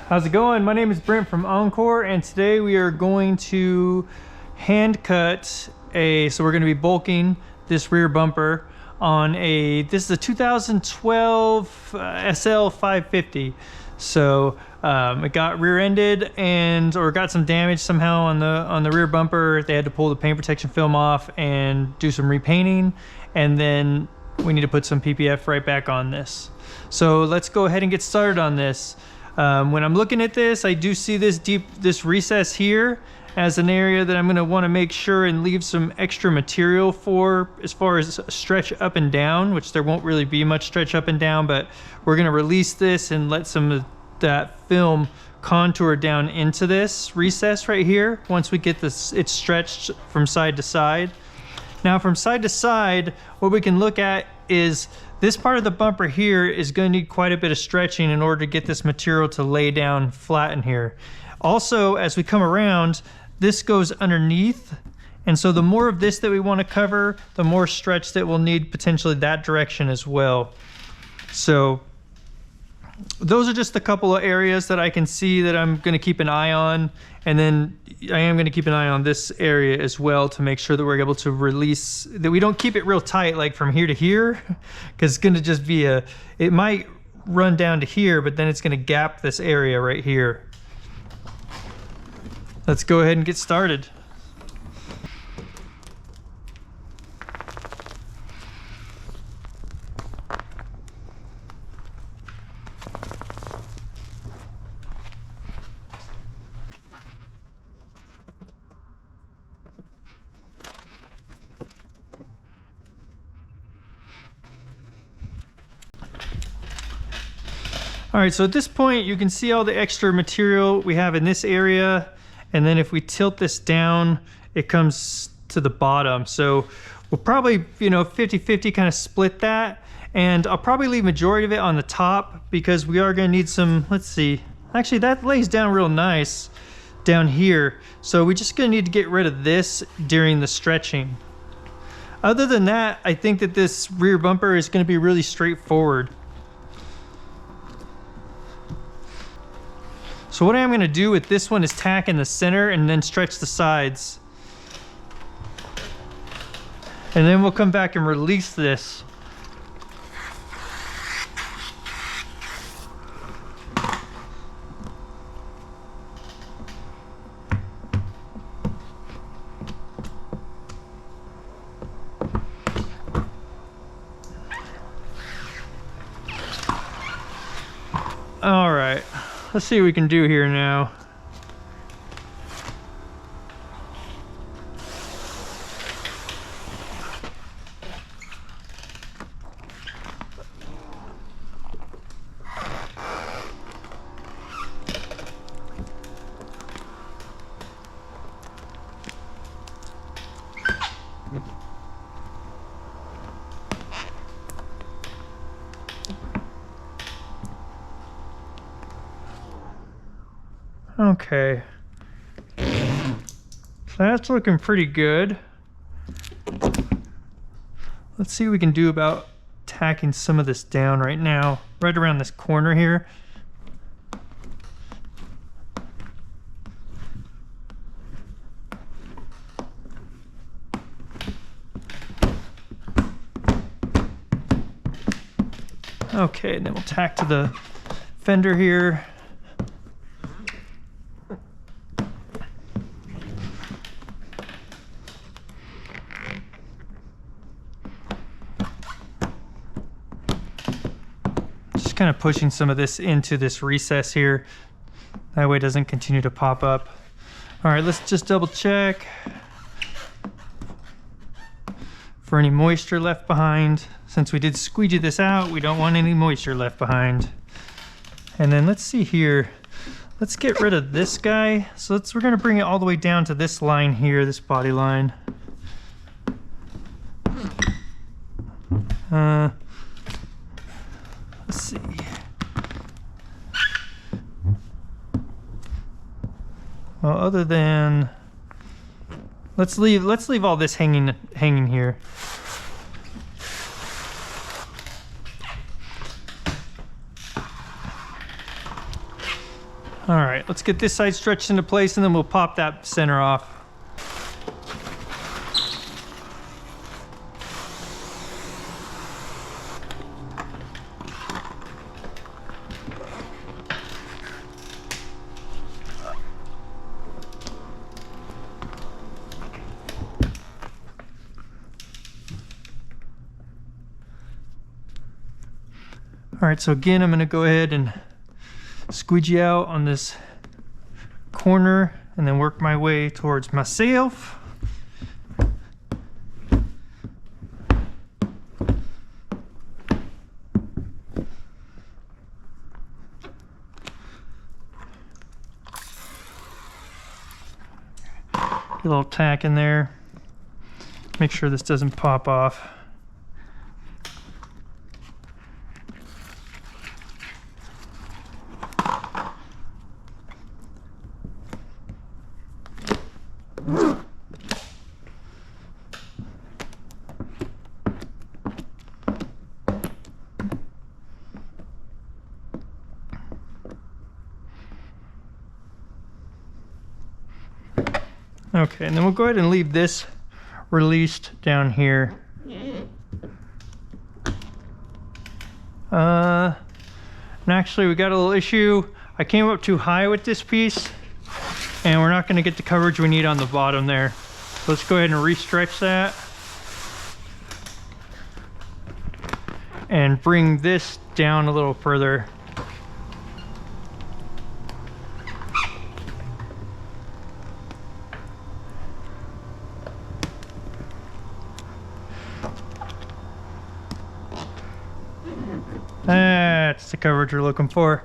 How's it going? My name is Brent from Encore, and today we are going to hand cut so we're going to be bulking this rear bumper on this is a 2012 SL550. So it got rear-ended or got some damage somehow on the rear bumper. They had to pull the paint protection film off and do some repainting, and then we need to put some PPF right back on this. So let's go ahead and get started on this. When I'm looking at this, I do see this recess here as an area that I'm going to want to make sure and leave some extra material for as far as stretch up and down, which there won't really be much stretch up and down, but we're going to release this and let some of that film contour down into this recess right here once we get it's stretched from side to side. Now from side to side, what we can look at is this part of the bumper here is going to need quite a bit of stretching in order to get this material to lay down flat in here. Also, as we come around, this goes underneath, and so the more of this that we want to cover, the more stretch that we'll need potentially that direction as well. So those are just a couple of areas that I can see that I'm going to keep an eye on, and then I am going to keep an eye on this area as well to make sure that we're able to release, that we don't keep it real tight like from here to here, because it's going to just be it might run down to here, but then it's going to gap this area right here. Let's go ahead and get started. All right, so at this point, you can see all the extra material we have in this area. And then if we tilt this down, it comes to the bottom. So we'll probably, 50-50 kind of split that. And I'll probably leave majority of it on the top because we are gonna need some, let's see. Actually, that lays down real nice down here. So we're just gonna need to get rid of this during the stretching. Other than that, I think that this rear bumper is gonna be really straightforward. So what I'm going to do with this one is tack in the center and then stretch the sides. And then we'll come back and release this. All right. Let's see what we can do here now. Okay, so that's looking pretty good. Let's see what we can do about tacking some of this down right now, right around this corner here. Okay, and then we'll tack to the fender here. Kind of pushing some of this into this recess here. That way it doesn't continue to pop up. All right, let's just double check for any moisture left behind. Since we did squeegee this out, we don't want any moisture left behind. And then let's see here. Let's get rid of this guy. So we're gonna bring it all the way down to this line here, this body line. Let's see. Well, other than let's leave all this hanging here. All right, let's get this side stretched into place and then we'll pop that center off. All right, so again, I'm gonna go ahead and squeegee out on this corner and then work my way towards myself. Get a little tack in there. Make sure this doesn't pop off. Okay, and then we'll go ahead and leave this released down here. And actually we got a little issue. I came up too high with this piece and we're not going to get the coverage we need on the bottom there. So let's go ahead and re-stretch that and bring this down a little further. That's the coverage we're looking for.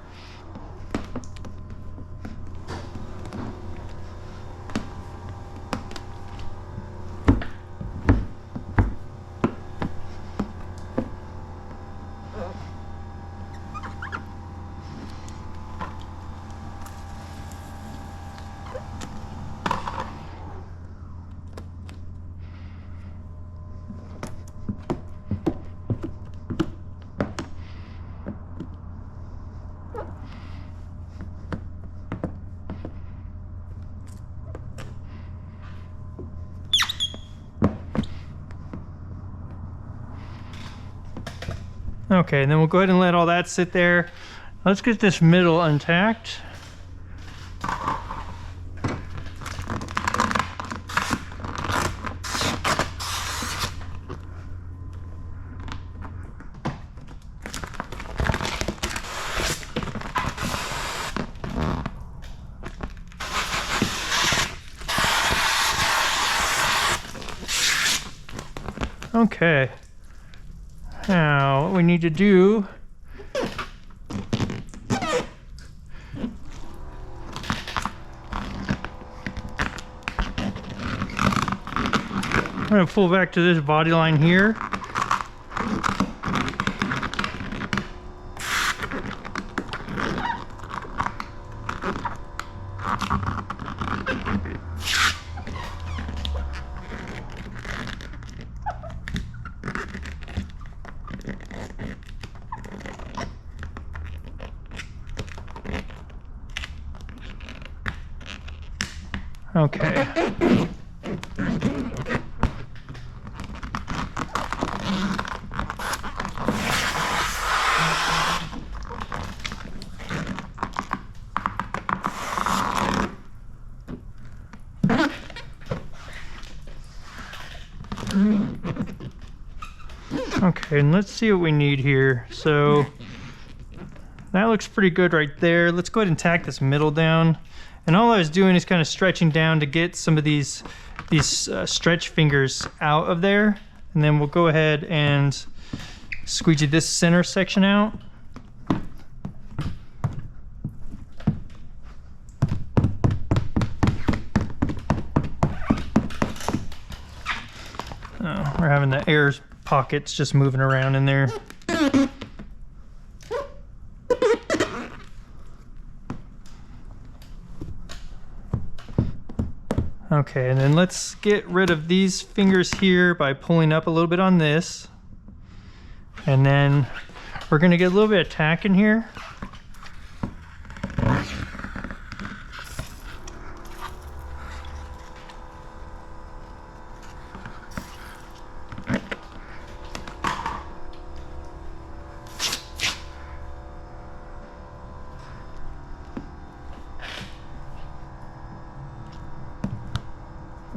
Okay, and then we'll go ahead and let all that sit there. Let's get this middle untacked. Okay. Now, what we need to do I'm going to pull back to this body line here. Okay. Okay, and let's see what we need here. So that looks pretty good right there. Let's go ahead and tack this middle down. And all I was doing is kind of stretching down to get some of these stretch fingers out of there. And then we'll go ahead and squeegee this center section out. Oh, we're having the air pockets just moving around in there. Okay, and then let's get rid of these fingers here by pulling up a little bit on this. And then we're gonna get a little bit of tack in here.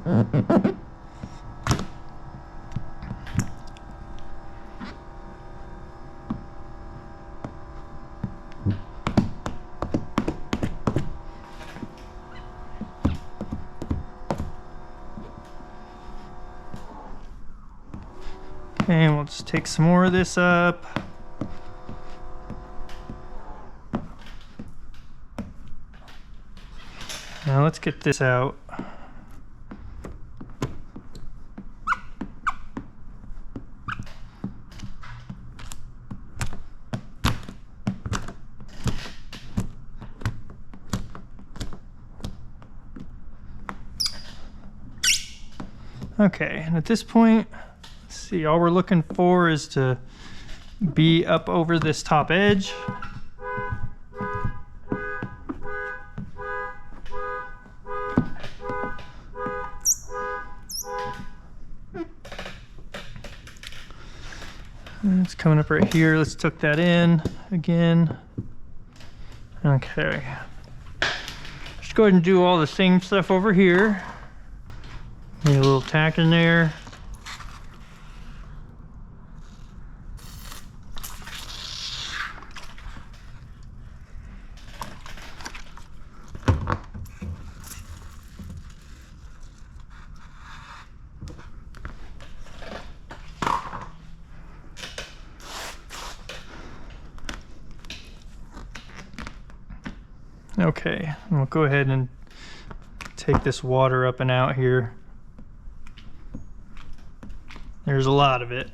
And we'll just take some more of this up. Now let's get this out. Okay, and at this point, let's see, all we're looking for is to be up over this top edge. And it's coming up right here. Let's tuck that in again. Okay. Just go ahead and do all the same stuff over here. Need a little tack in there. Okay, and we'll go ahead and take this water up and out here. There's a lot of it.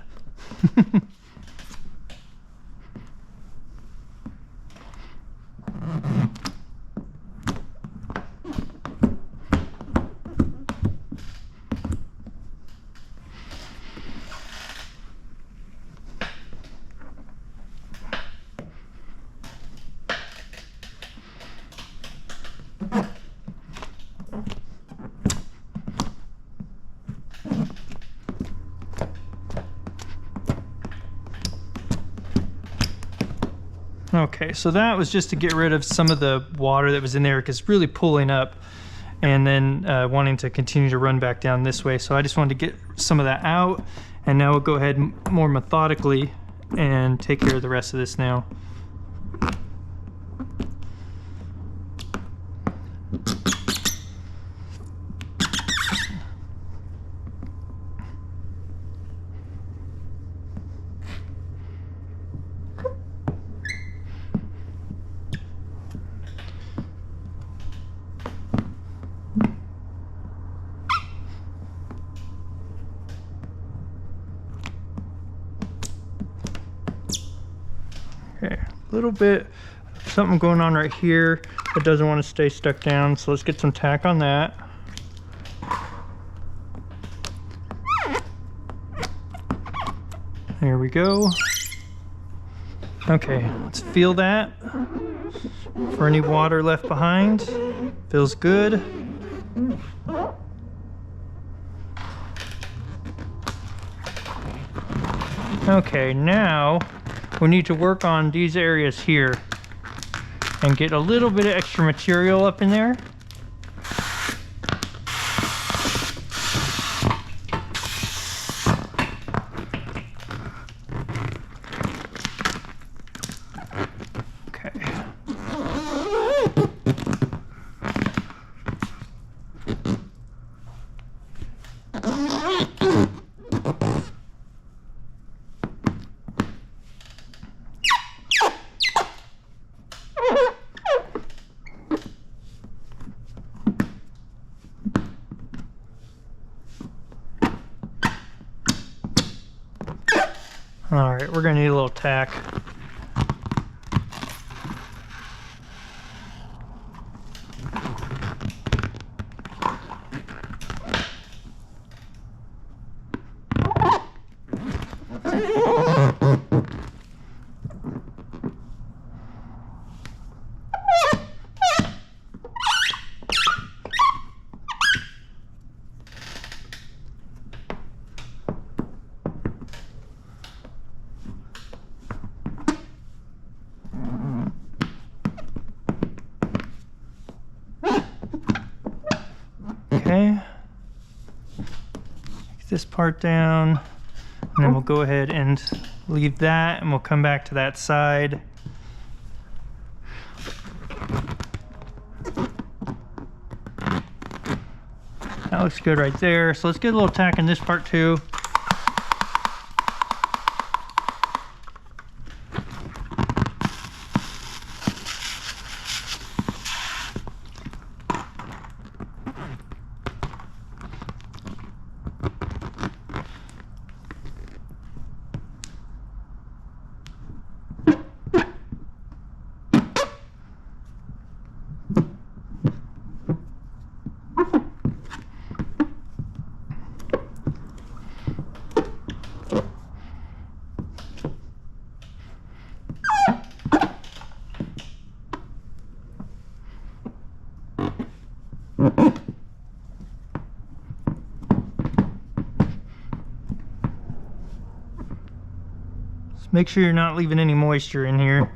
Okay, so that was just to get rid of some of the water that was in there because it's really pulling up and then wanting to continue to run back down this way. So I just wanted to get some of that out, and now we'll go ahead more methodically and take care of the rest of this now. Okay, a little bit something going on right here that doesn't want to stay stuck down, so let's get some tack on that. There we go. Okay, let's feel that for any water left behind. Feels good. Okay, now we need to work on these areas here and get a little bit of extra material up in there. All right, we're gonna need a little tack. Okay, this part down, and then we'll go ahead and leave that, and we'll come back to that side. That looks good right there. So let's get a little tack in this part too. Make sure you're not leaving any moisture in here.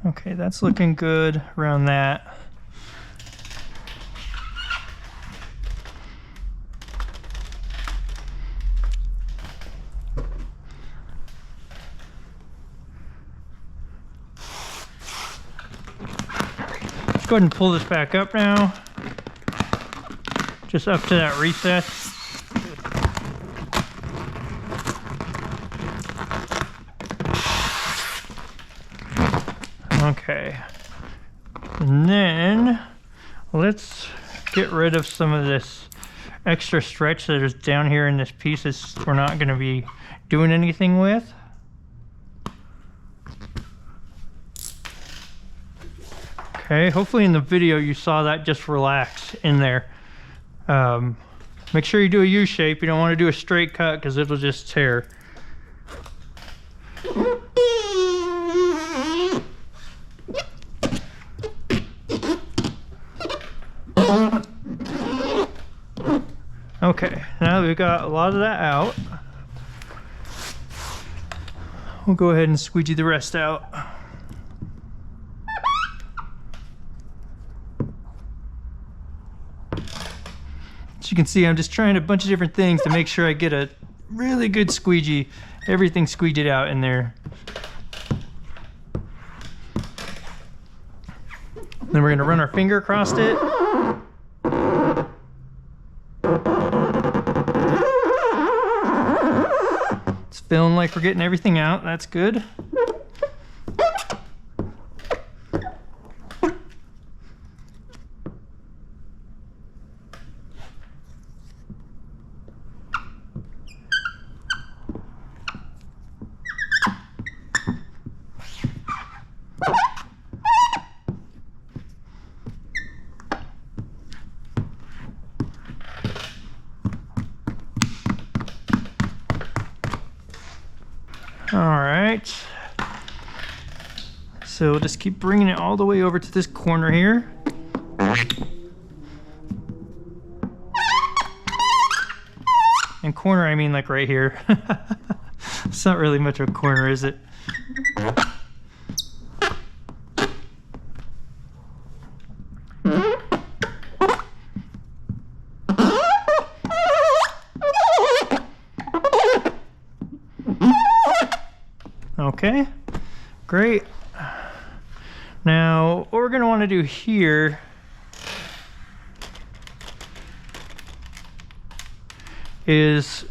Okay, that's looking good around that. Let's go ahead and pull this back up now, just up to that recess. Okay, and then let's get rid of some of this extra stretch that is down here in this piece that we're not going to be doing anything with. Okay, hopefully in the video you saw that just relax in there. Make sure you do a U shape. You don't want to do a straight cut because it'll just tear. Okay, now that we've got a lot of that out, we'll go ahead and squeegee the rest out. As you can see, I'm just trying a bunch of different things to make sure I get a really good squeegee, everything squeegeed out in there. Then we're going to run our finger across it. It's feeling like we're getting everything out. That's good. All right, so we'll just keep bringing it all the way over to this corner here. And corner, I mean like right here. It's not really much of a corner, is it? Okay, great. Now, what we're going to want to do here is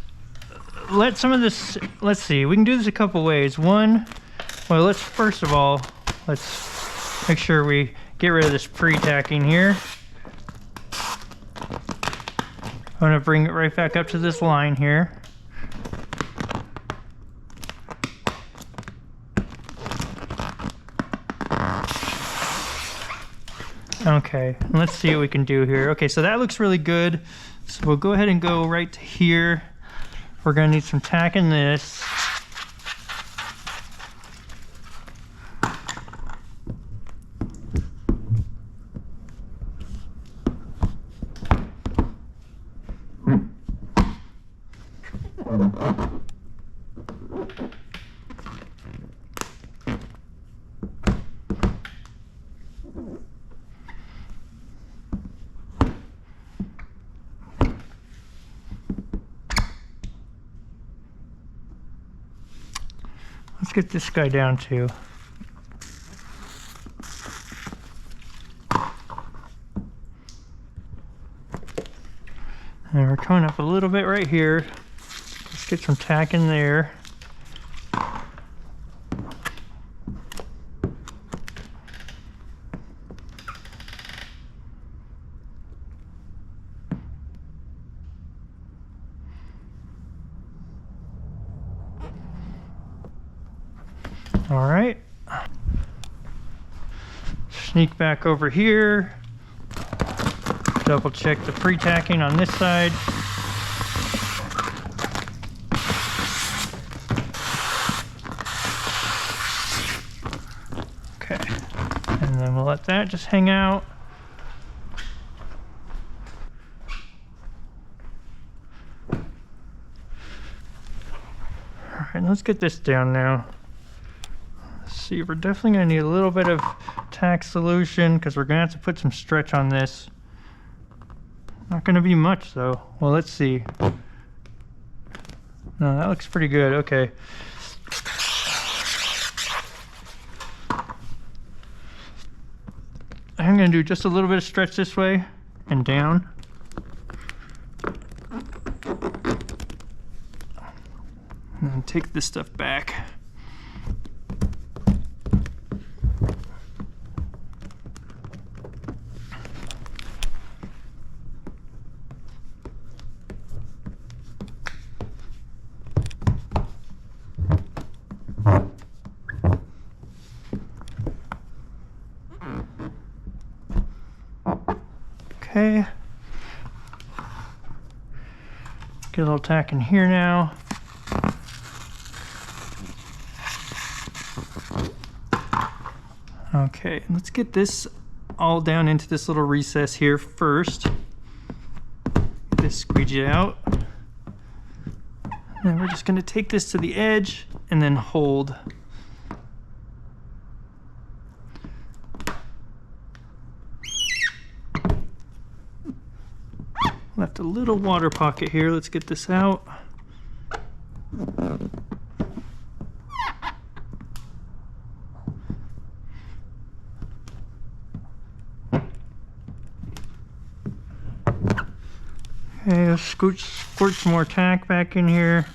let some of this, let's see, we can do this a couple ways. One, well, let's first of all, let's make sure we get rid of this pre-tacking here. I'm going to bring it right back up to this line here. Okay, let's see what we can do here. Okay, so that looks really good. So we'll go ahead and go right to here. We're gonna need some tack in this. get this guy down too. And we're coming up a little bit right here. Let's get some tack in there. All right. Sneak back over here. Double check the pre-tacking on this side. Okay, and then we'll let that just hang out. All right, let's get this down now. Let's see, we're definitely gonna need a little bit of tack solution because we're gonna have to put some stretch on this. Not gonna be much though. Well, let's see. No, that looks pretty good. Okay. I'm gonna do just a little bit of stretch this way and down. And then take this stuff back. Okay. Get a little tack in here now. Okay, let's get this all down into this little recess here first. Get this squeegee out. And we're just going to take this to the edge and then hold. Left a little water pocket here. Let's get this out. Okay, let's squirt some more tack back in here.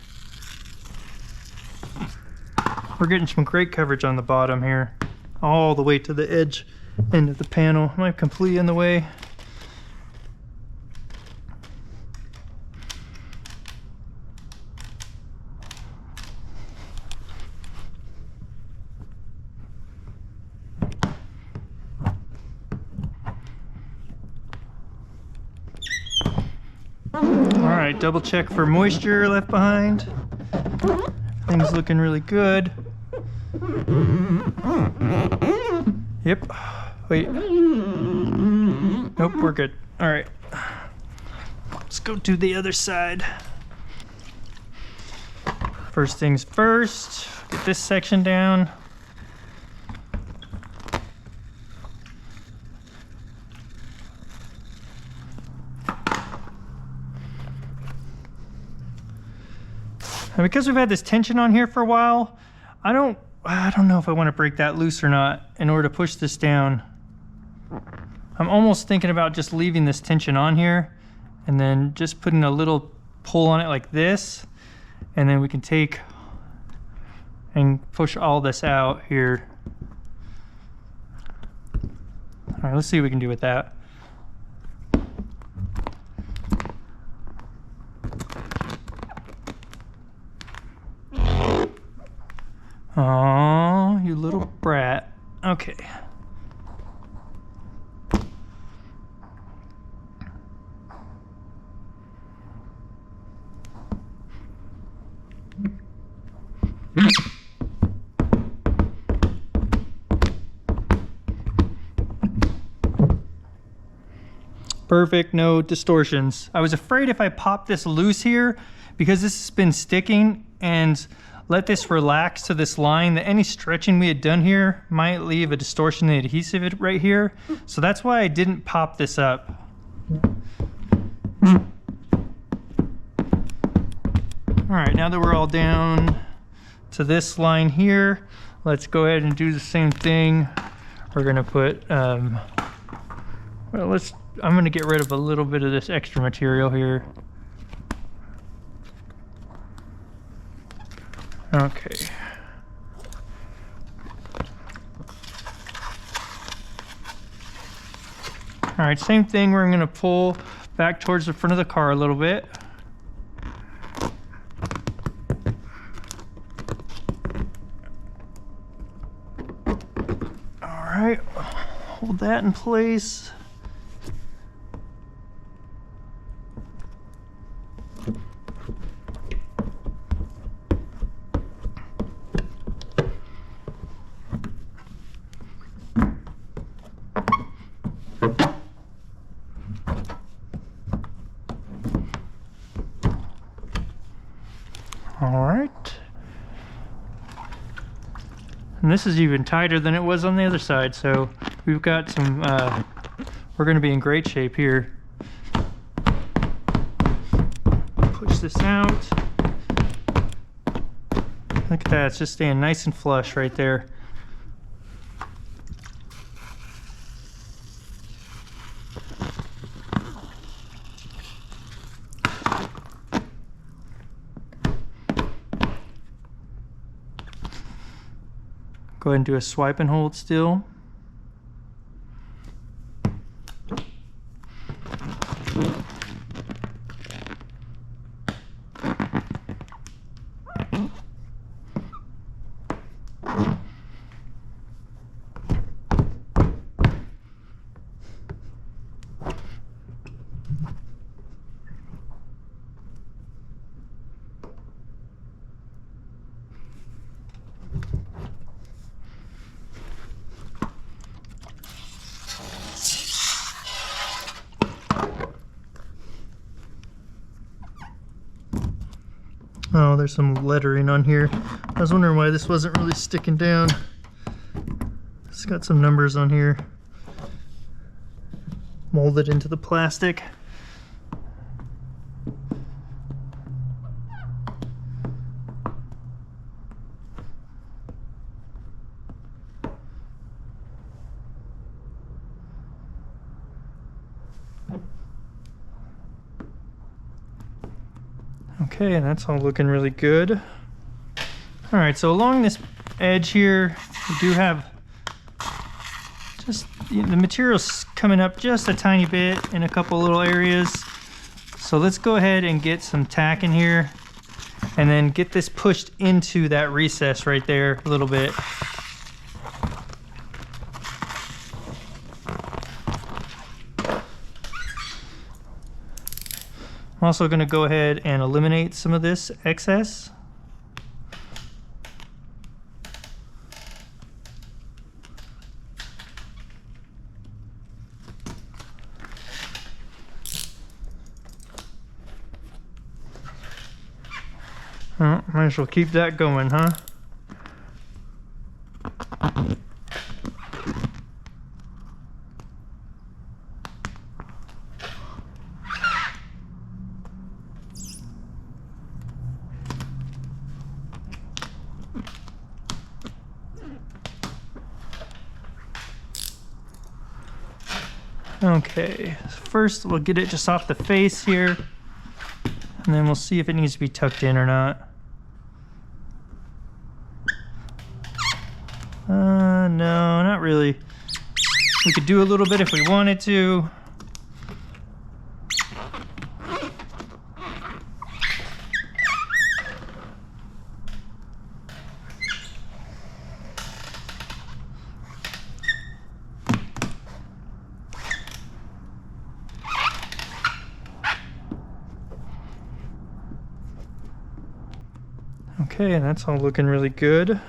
We're getting some great coverage on the bottom here, all the way to the edge end of the panel. Am I completely in the way? Alright, double check for moisture left behind. Everything's looking really good. Yep. Wait. Nope, we're good. Alright. Let's go do the other side. First things first, get this section down. And because we've had this tension on here for a while, I don't know if I want to break that loose or not in order to push this down. I'm almost thinking about just leaving this tension on here and then just putting a little pull on it like this, and then we can take and push all this out here. All right, let's see what we can do with that. Oh, you little brat. Okay. Perfect, no distortions. I was afraid if I pop this loose here, because this has been sticking, and let this relax to this line, that any stretching we had done here might leave a distortion in the adhesive right here. So that's why I didn't pop this up. All right, now that we're all down to this line here. Let's go ahead and do the same thing. We're gonna put, I'm gonna get rid of a little bit of this extra material here. Okay. All right, same thing. We're gonna pull back towards the front of the car a little bit. All right, hold that in place. All right. And this is even tighter than it was on the other side, so we've got some, we're gonna be in great shape here. Push this out. Look at that, it's just staying nice and flush right there. Go ahead and do a swipe and hold still. Oh, there's some lettering on here. I was wondering why this wasn't really sticking down. It's got some numbers on here molded into the plastic. Okay, that's all looking really good. All right, so along this edge here, we do have just the material's coming up just a tiny bit in a couple little areas. So let's go ahead and get some tack in here and then get this pushed into that recess right there a little bit. I'm also going to go ahead and eliminate some of this excess. Oh, might as well keep that going, huh? Okay, first we'll get it just off the face here, and then we'll see if it needs to be tucked in or not. No, not really. We could do a little bit if we wanted to. Okay, that's all looking really good.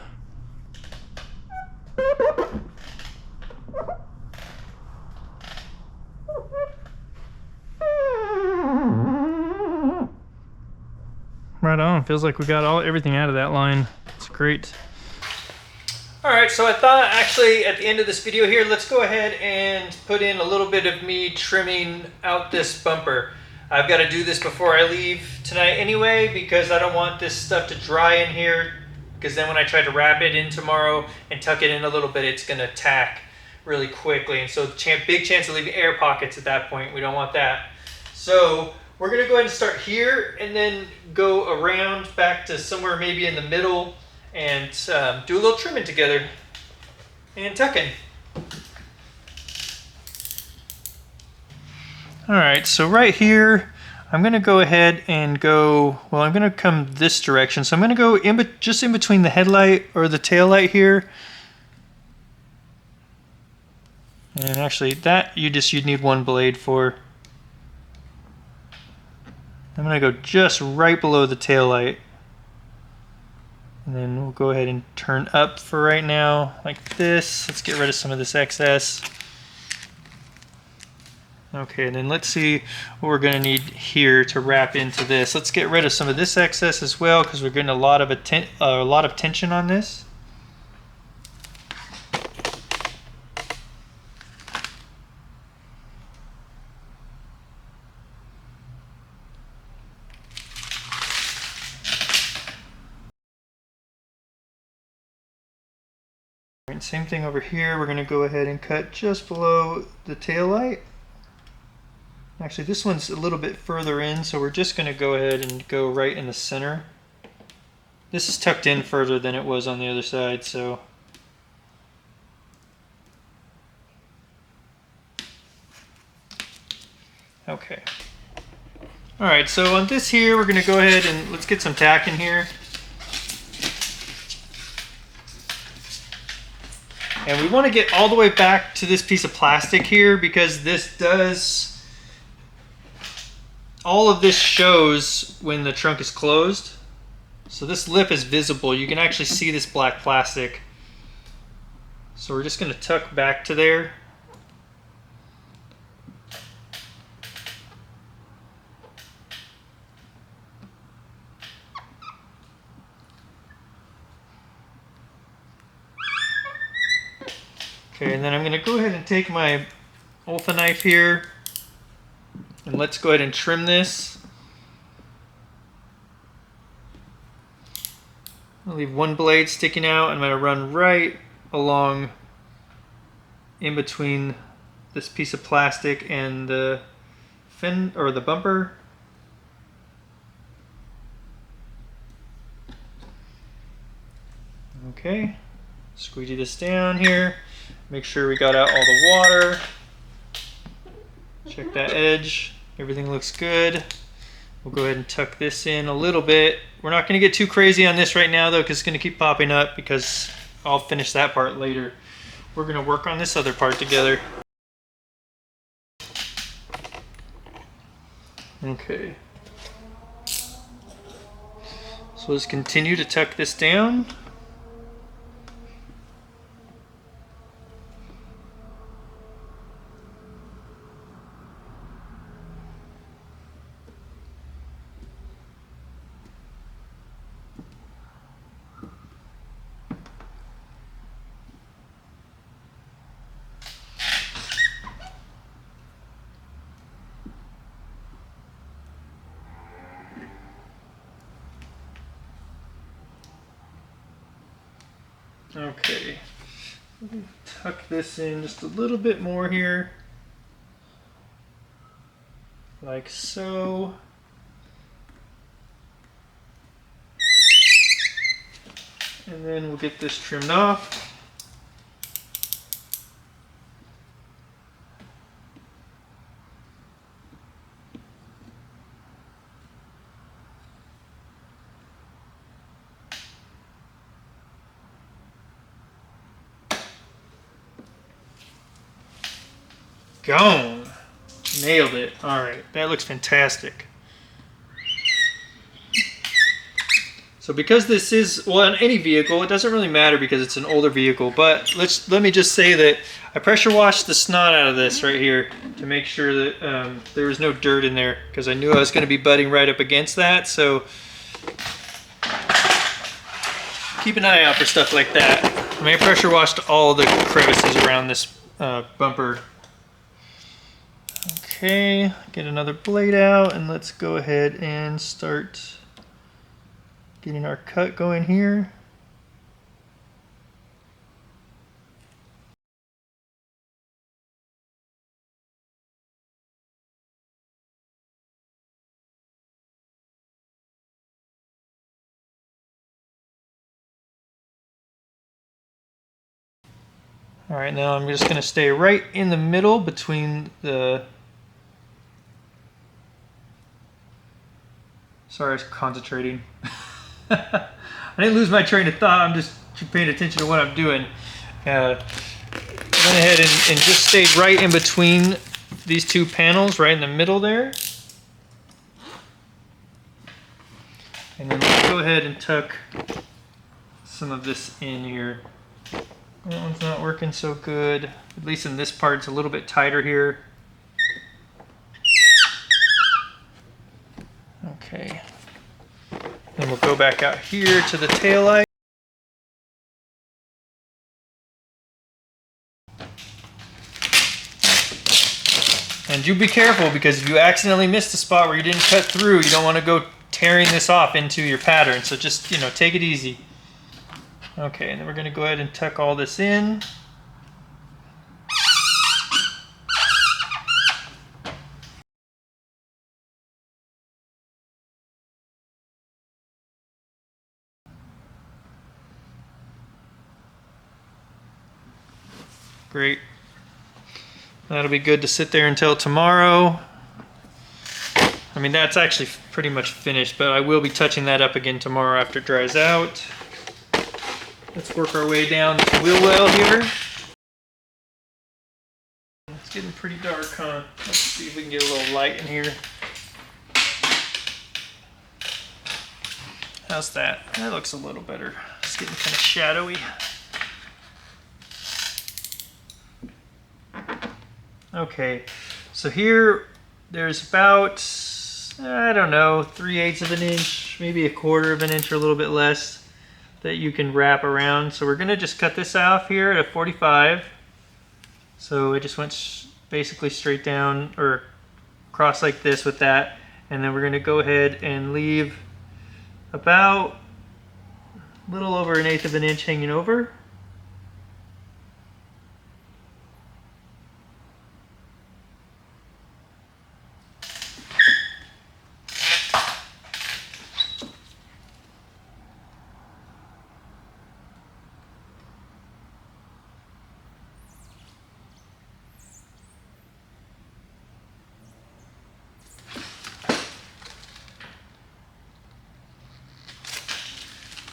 Right on. Feels like we got everything out of that line. It's great. All right, so I thought actually at the end of this video here, let's go ahead and put in a little bit of me trimming out this bumper. I've got to do this before I leave tonight anyway, because I don't want this stuff to dry in here because then when I try to wrap it in tomorrow and tuck it in a little bit, it's going to tack really quickly. And so big chance of leaving air pockets at that point. We don't want that. So we're going to go ahead and start here and then go around back to somewhere maybe in the middle and do a little trimming together and tucking. All right, so right here, I'm going to go ahead and go, well, I'm going to come this direction. So I'm going to go just in between the headlight or the tail light here. And actually that you'd need one blade for. I'm going to go just right below the tail light. And then we'll go ahead and turn up for right now, like this. Let's get rid of some of this excess. Okay, and then let's see what we're going to need here to wrap into this. Let's get rid of some of this excess as well, because we're getting a lot of tension on this. And same thing over here. We're going to go ahead and cut just below the tail light. Actually, this one's a little bit further in, so we're just going to go ahead and go right in the center. This is tucked in further than it was on the other side, so. Okay. All right, so on this here, we're going to go ahead and let's get some tack in here. And we want to get all the way back to this piece of plastic here, because this does, all of this shows when the trunk is closed. So this lip is visible. You can actually see this black plastic. So we're just going to tuck back to there. Okay, and then I'm going to go ahead and take my Olfa knife here, and let's go ahead and trim this. I'll leave one blade sticking out, and I'm going to run right along in between this piece of plastic and the fin or the bumper. Okay, squeegee this down here. Make sure we got out all the water. Check that edge. Everything looks good. We'll go ahead and tuck this in a little bit. We're not going to get too crazy on this right now though, because it's going to keep popping up, because I'll finish that part later. We're going to work on this other part together. Okay. So let's continue to tuck this down. Okay, tuck this in just a little bit more here, like so. And then we'll get this trimmed off. Gone. Nailed it. All right, that looks fantastic. So because this is, well, in any vehicle, it doesn't really matter because it's an older vehicle, but let me just say that I pressure washed the snot out of this right here to make sure that there was no dirt in there, because I knew I was going to be butting right up against that. So keep an eye out for stuff like that. I mean, I pressure washed all the crevices around this bumper. Okay, get another blade out, and let's go ahead and start getting our cut going here. All right, now I'm just gonna stay right in the middle between the... Sorry, I was concentrating. I didn't lose my train of thought, I'm just paying attention to what I'm doing. Went ahead and just stayed right in between these two panels, right in the middle there. And then let's go ahead and tuck some of this in here. That one's not working so good. At least in this part, it's a little bit tighter here. Okay. Then we'll go back out here to the taillight. And you be careful, because if you accidentally missed a spot where you didn't cut through, you don't want to go tearing this off into your pattern. So just, take it easy. Okay, and then we're going to go ahead and tuck all this in. Great. That'll be good to sit there until tomorrow. I mean, that's actually pretty much finished, but I will be touching that up again tomorrow after it dries out. Let's work our way down the wheel well here. It's getting pretty dark, huh? Let's see if we can get a little light in here. How's that? That looks a little better. It's getting kind of shadowy. Okay, so here there's about, I don't know, 3/8 of an inch, maybe 1/4 of an inch or a little bit less that you can wrap around. So we're gonna just cut this off here at a 45. So it just went basically straight down or across like this with that. And then we're gonna go ahead and leave about a little over 1/8 of an inch hanging over.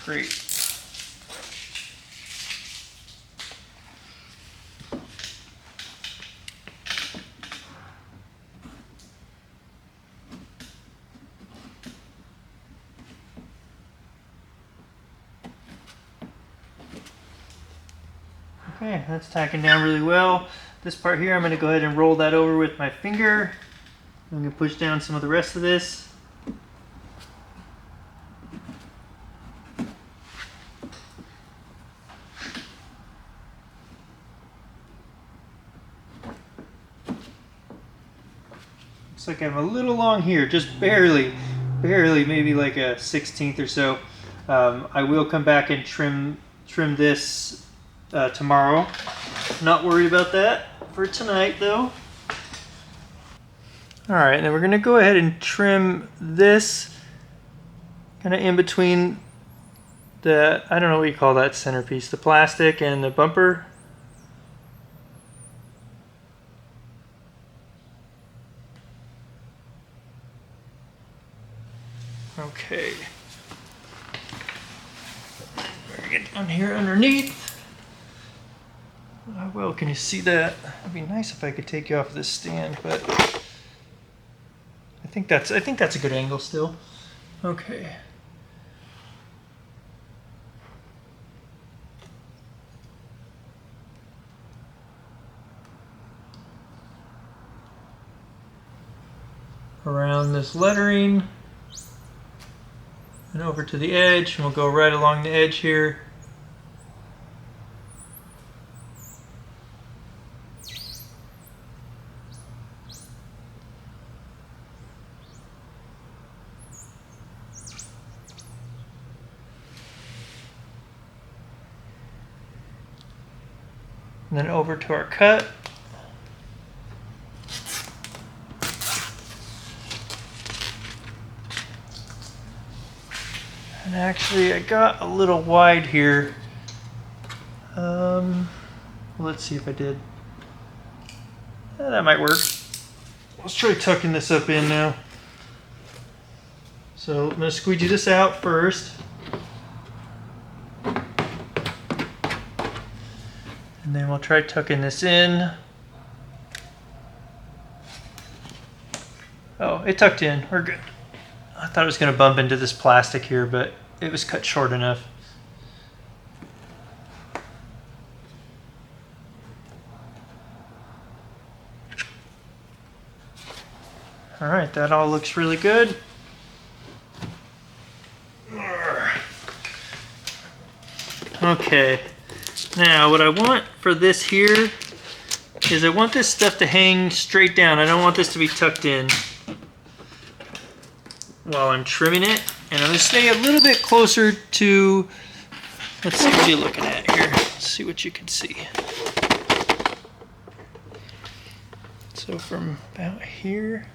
Great. Okay, that's tacking down really well. This part here, I'm going to go ahead and roll that over with my finger. I'm going to push down some of the rest of this. Looks like I'm a little long here, just barely, maybe like a 1/16 or so. I will come back and trim this tomorrow. Not worried about that for tonight though. All right, and then we're gonna go ahead and trim this kind of in between the, I don't know what you call that centerpiece, the plastic and the bumper. Okay. Bring it down here underneath. Oh, well, can you see that? It'd be nice if I could take you off this stand, but I think that's a good angle still. Okay. Around this lettering and over to the edge, and we'll go right along the edge here. And then over to our cut. And actually I got a little wide here. Well, let's see if I did. That might work. Let's try tucking this up in now. So I'm going to squeegee this out first. And then we'll try tucking this in. Oh, it tucked in. We're good. I thought it was going to bump into this plastic here, but it was cut short enough. All right, that all looks really good. Okay, now what I want for this here is I want this stuff to hang straight down. I don't want this to be tucked in while I'm trimming it. And I'm going to stay a little bit closer to, let's see what you're looking at here. Let's see what you can see. So from about here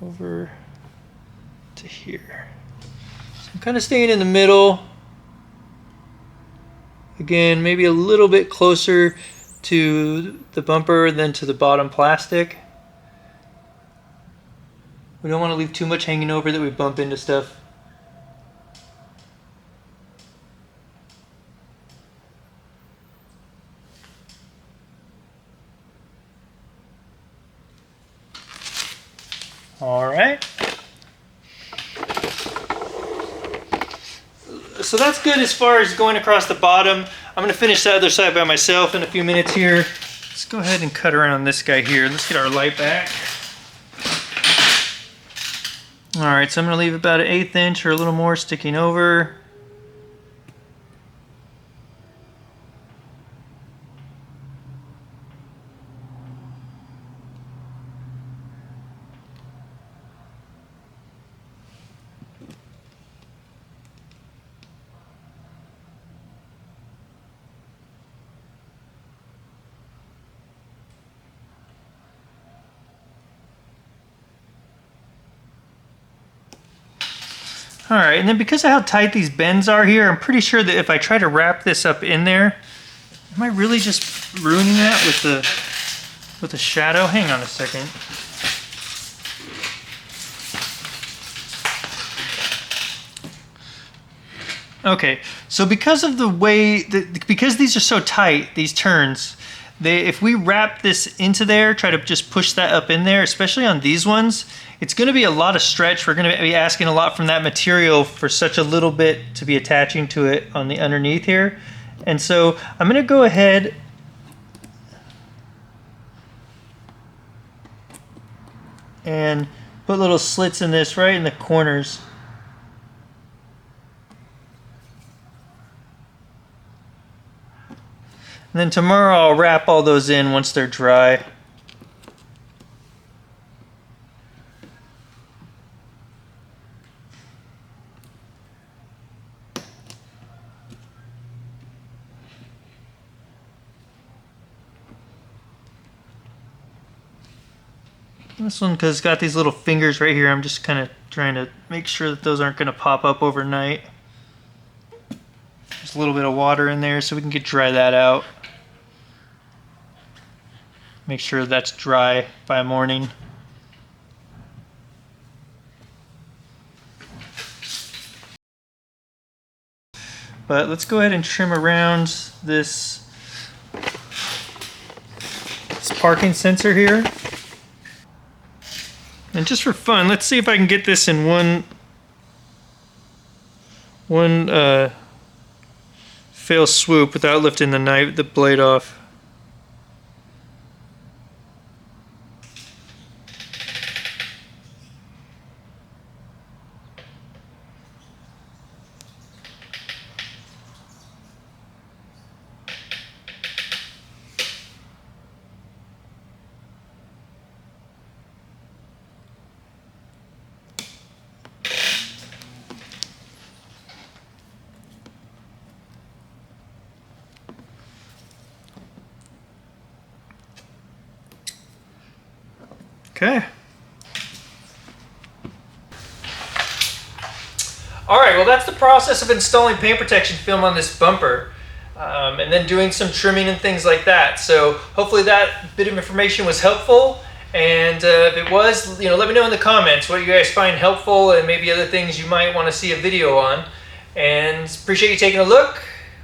over to here. So I'm kind of staying in the middle. Again, maybe a little bit closer to the bumper than to the bottom plastic. We don't want to leave too much hanging over that we bump into stuff. All right. So that's good as far as going across the bottom. I'm going to finish the other side by myself in a few minutes here. Let's go ahead and cut around this guy here. Let's get our light back. All right, so I'm going to leave about an 1/8 inch or a little more sticking over. All right, and then because of how tight these bends are here, I'm pretty sure that if I try to wrap this up in there, am I really just ruining that with the shadow? Hang on a second. Okay, so because of the way, because these are so tight, these turns, if we wrap this into there, try to just push that up in there, especially on these ones, it's going to be a lot of stretch. We're going to be asking a lot from that material for such a little bit to be attaching to it on the underneath here. And so I'm going to go ahead and put little slits in this right in the corners. And then tomorrow I'll wrap all those in once they're dry. This one, because it's got these little fingers right here, I'm just kind of trying to make sure that those aren't going to pop up overnight. There's a little bit of water in there so we can dry that out. Make sure that's dry by morning. But let's go ahead and trim around this parking sensor here. And just for fun, let's see if I can get this in one fail swoop without lifting the blade off. Okay. All right, well that's the process of installing paint protection film on this bumper. and then doing some trimming and things like that. So hopefully that bit of information was helpful. And if it was, let me know in the comments what you guys find helpful and maybe other things you might want to see a video on. And appreciate you taking a look.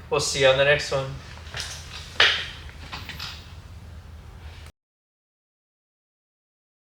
We'll see you on the next one.